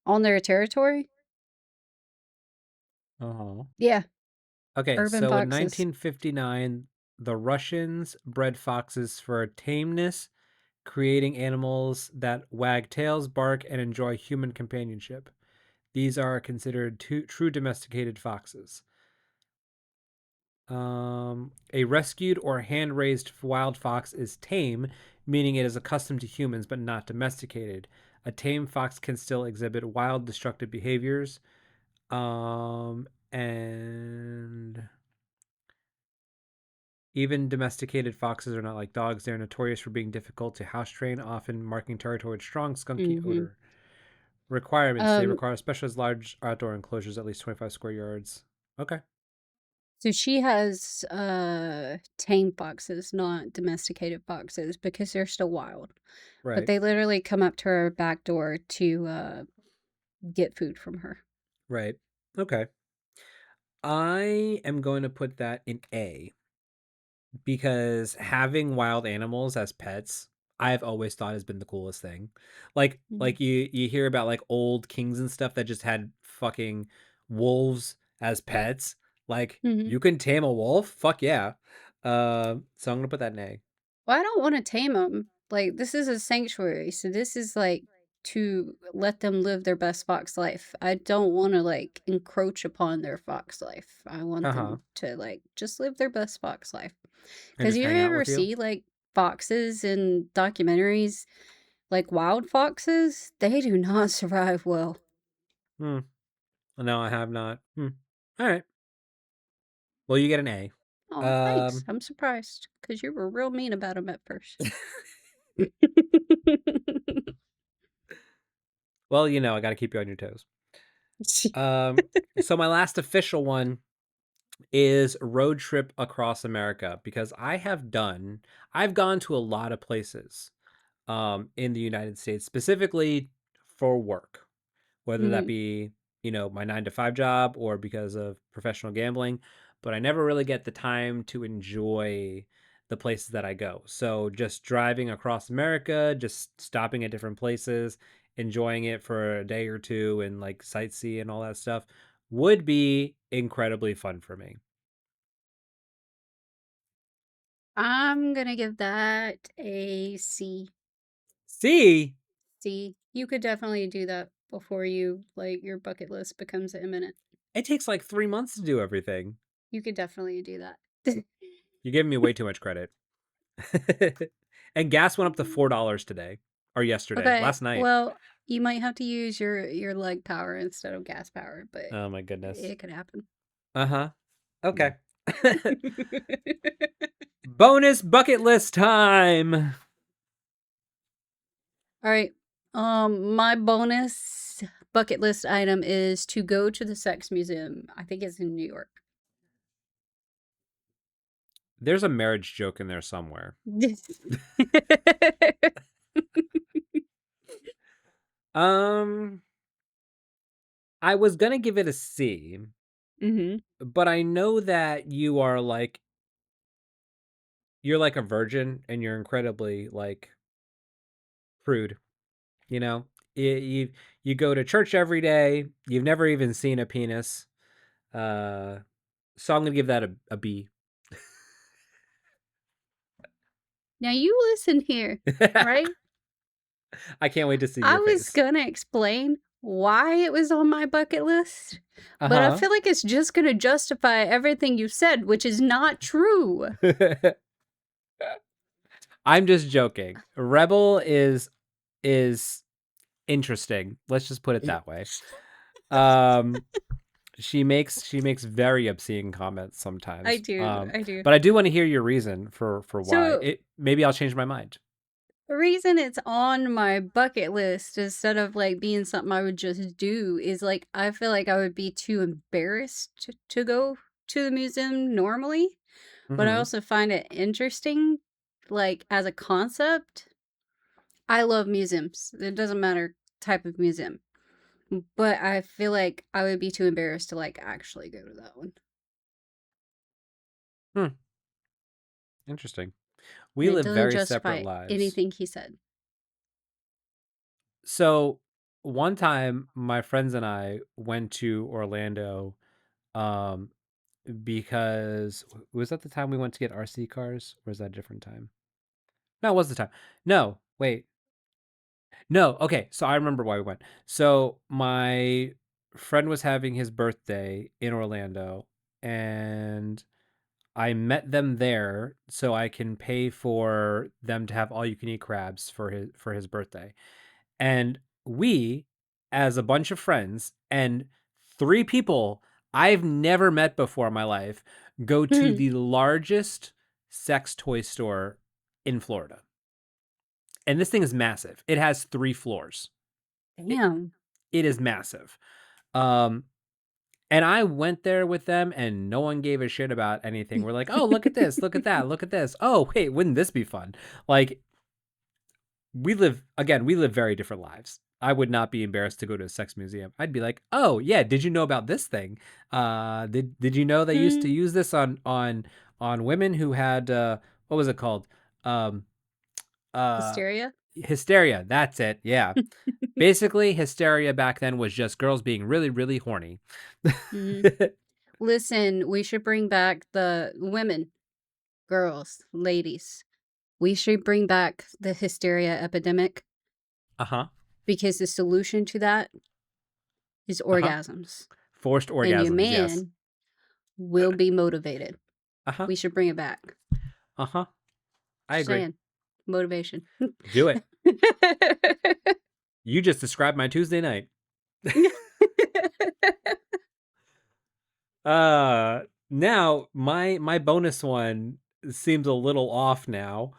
on their territory. Oh. Yeah, Okay, urban so in foxes. 1959, the Russians bred foxes for tameness, creating animals that wag tails, bark, and enjoy human companionship. These are considered true domesticated foxes. A rescued or hand raised wild fox is tame, meaning it is accustomed to humans but not domesticated. A tame fox can still exhibit wild, destructive behaviors. And even domesticated foxes are not like dogs. They're notorious for being difficult to house train, often marking territory with strong, skunky Mhm. odor. Requirements: they Um, require specialized large outdoor enclosures, at least 25 square yards. Okay. so she has, tame foxes, not domesticated foxes, because they're still wild. But Right. they literally come up to her back door to, get food from her. Right. Okay. I am going to put that in A because having wild animals as pets, I've always thought has been the coolest thing. Mhm. You hear about like old kings and stuff that just had fucking wolves as pets. Like Mhm. you can tame a wolf? Fuck yeah. So I'm gonna put that in A. Well, I don't wanna tame them. Like, this is a sanctuary, so this is, like, to let them live their best fox life. I don't wanna, like, encroach upon their fox life. I want Uh-huh. them to, like, just live their best fox life. And Because just you hang out ever with you. see, like, foxes in documentaries? like wild foxes, they do not survive well. Hmm. No, I have not. All right. Well, you get an A. Oh, thanks. I'm surprised because you were real mean about them at first. Well, I got to keep you on your toes. So my last official one is road trip across America because I've gone to a lot of places in the United States, specifically for work, whether that Mhm. be, my 9 to 5 job or because of professional gambling, but I never really get the time to enjoy the places that I go. So just driving across America, just stopping at different places, enjoying it for a day or two and like sightsee and all that stuff would be incredibly fun for me. I'm gonna give that a C. See, C. You could definitely do that before your bucket list becomes imminent. it takes like 3 months to do everything. You could definitely do that. You're giving me way too much credit. And gas went up to $4 today or yesterday, Okay, last night. well, you might have to use your leg power instead of gas power, but Oh my goodness. it could happen. Uh-huh. Okay. Bonus bucket list time. All right. My bonus bucket list item is to go to the sex museum. I think it's in New York. There's a marriage joke in there somewhere. Um, I was gonna give it a C, hmm but I know that you're like a virgin and you're incredibly like prude, you know? You go to church every day, you've never even seen a penis. Uh, so I'm gonna give that a B. Now you listen here, right? I can't wait to see I your was face. gonna explain why it was on my bucket list, but I Uh-huh. feel like it's just gonna justify everything you said, which is not true. I'm just joking. Rebel is interesting. Let's just put it that way. Um she makes very obscene comments I sometimes. do, I do. But I do want to hear your reason for why. So Maybe I'll change my mind. the reason it's on my bucket list instead of being something I would just do is I feel like I would be too embarrassed to go to the museum normally, but I Mhm. also find it interesting as a concept. I love museums. It doesn't matter type of museum. But I feel like I would be too embarrassed to actually go to that one. Hmm. Interesting. And We it live doesn't very separate justify lives. anything he said. So one time my friends and I went to Orlando um because was that the time we went to get RC cars or was that a different time? No, it was the time. No, wait. No, okay. So I remember why we went. So my friend was having his birthday in Orlando and I met them there so I can pay for them to have all you can eat crabs for his birthday. And we, as a bunch of friends and 3 people I've never met before in my life, go to the largest sex toy store in Florida. And this thing is massive. It has 3 floors. It, Damn. it is massive. Um, and I went there with them and no one gave a shit about anything. We're like, oh, look at this, look at that, look at this. Oh, wait, wouldn't this be fun? Like, we live very different lives. I would not be embarrassed to go to a sex museum. I'd be like, "Oh, yeah, did you know about this thing? Did you know they used to use this on women who had what was it called? Um uh Hysteria? Hysteria. That's it. Yeah. Basically, hysteria back then was just girls being really really horny." Mhm. Listen, we should bring back the women, girls, ladies. We should bring back the hysteria epidemic Uh-huh. because the solution to that is Uh-huh. orgasms. Forced And your orgasms, yes. man will be motivated. Uh-huh. We should bring it back. Uh-huh. I Just agree. saying. Motivation. Do it. You just described my Tuesday night. Now my bonus one seems a little off now.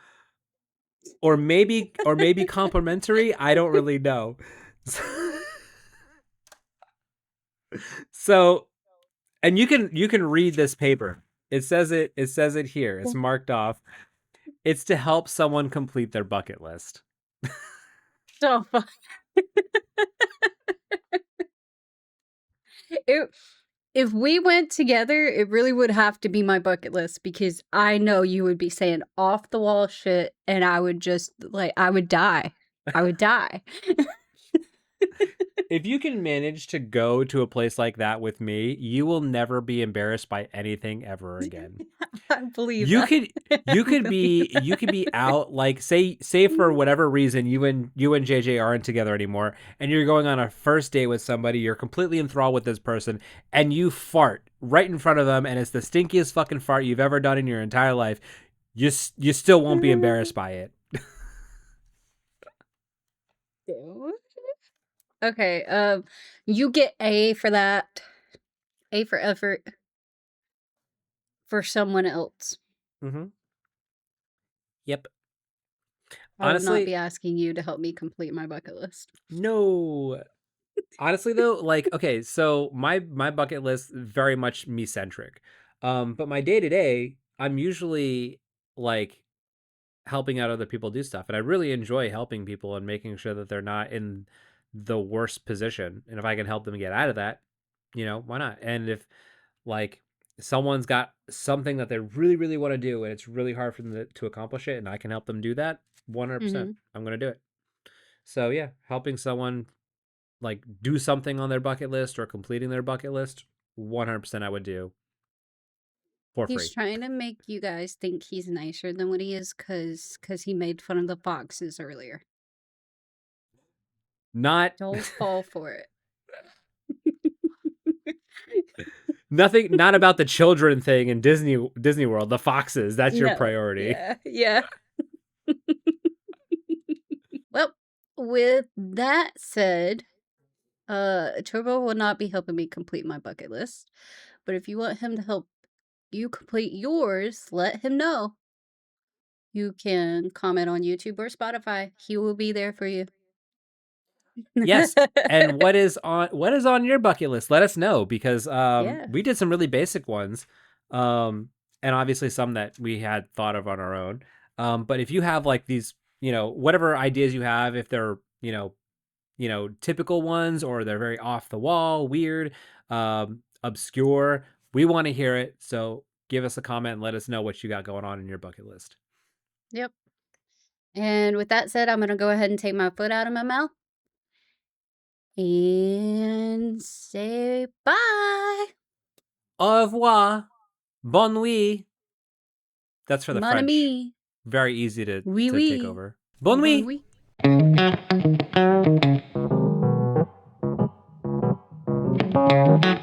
Or maybe complimentary, I don't really know. So, and you can read this paper. It says it here. It's marked off. It's to help someone complete their bucket list. So fun. If we went together, it really would have to be my bucket list because I know you would be saying off the wall shit and I would just I would die. I would die. If you can manage to go to a place like that with me, you will never be embarrassed by anything ever again. I believe you that. could be out, like say for whatever reason you and JJ aren't together anymore and you're going on a first date with somebody, you're completely enthralled with this person, and you fart right in front of them and it's the stinkiest fucking fart you've ever done in your entire life. You still won't be embarrassed by it. Okay, you get A for that. A for effort for someone else. Mm-hmm. Yep. I Honestly, will not be asking you to help me complete my bucket list. No. Honestly though, like, okay, so my bucket list very much me centric. But my day to day, I'm usually like helping out other people do stuff, and I really enjoy helping people and making sure that they're not in the worst position. And if I can help them get out of that, why not? And if like someone's got something that they really really want to do and it's really hard for them to accomplish it and I can help them do that, 100%, I'm going to do it. So yeah, helping someone like do something on their bucket list or completing their bucket list, 100% I would do for free. He's trying to make you guys think he's nicer than what he is because he made fun of the foxes earlier. Not Don't fall for it. Nothing, not about the children thing in Disney World, the foxes, that's your priority. Yeah. Well, with that said, Turbo will not be helping me complete my bucket list. But if you want him to help you complete yours, let him know. You can comment on YouTube or Spotify. He will be there for you. Yes. And what is on your bucket list? Let us know, because Yeah. we did some really basic ones. And obviously some that we had thought of on our own. But if you have like these, whatever ideas you have, if they're, typical ones or they're very off the wall, weird, obscure, we want to hear it. So give us a comment and let us know what you got going on in your bucket list. Yep. And with that said, I'm going to go ahead and take my foot out of my mouth and say bye. Au revoir. Bonne nuit. That's for the Mon French. ami. Very easy to Oui, take oui. over. Bonne nuit. Bon nuit.